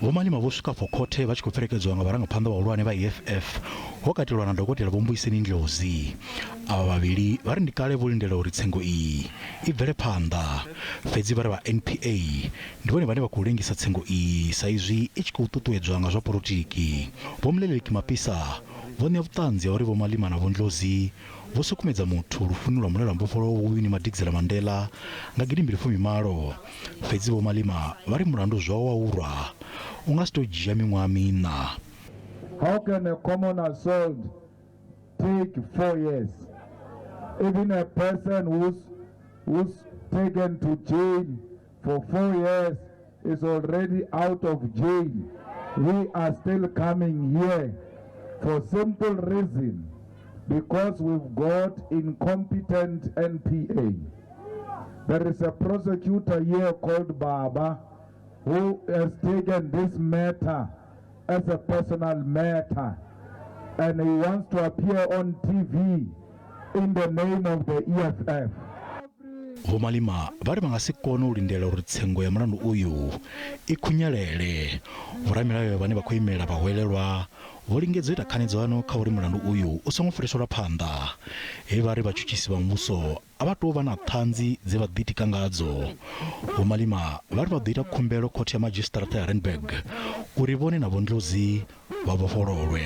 Vho-Malema vho swika for khothe vha tshi khou pfekedzwa nga vharangaphanda vhahulwane vha EFF ho katelwa na dokotela Vho Mbuyiseni Ndlozi. Ava vhavhili vha ri ndi kale vho lindela uri Tsengo iyi i bvele phanḓa, fhedzi vha ri vha NPA ndi vhone vhane vha khou lengisa Tsengo iyi sa izwi i tshi khou ṱuṱuwedzwa nga zwa polotiki. Vho Mleleki Mapisa vho ṋea vhuṱanzi ha uri Vho-Malema na Vho-Ndlozi vho sukumedza muthu lufuni lwa mulela mbofholo vho-Winnie Madikizela-Mandela nga gidimbili fumi-malo, fhedzi Vho-Malema vha ri mulandu zwawo wa urwa u nga si tou dzhia miṅwaha miṋa. How can a common assault take 4 years? Even a person who's taken to jail for 4 years is already out of jail. We are still coming here for simple reason, because we've got incompetent NPA. There is a prosecutor here called Baba who has taken this matter as a personal matter, and he wants to appear on TV in the name of the EFF. Vho-Malema vha ri vha nga si kone u lindela uri Tsengo ya mulandu uyu i khunyelele. Vhoramilayo vhane vha khou imela hwelelwa vho lingedza u ita khanedzano kha uri mulandu uyu u songo fhiriselwa phanḓa, he vha ri vhatshutshisi vha muvhuso a vha tou vha na ṱhanzi dze vha ḓitika ngadzo. Vho-Malema vha ri vha ḓo ita khumbelo khothe ya madzhisitirata ya Randburg uri vhone na Vho-Ndlozi vha vhofhololwe.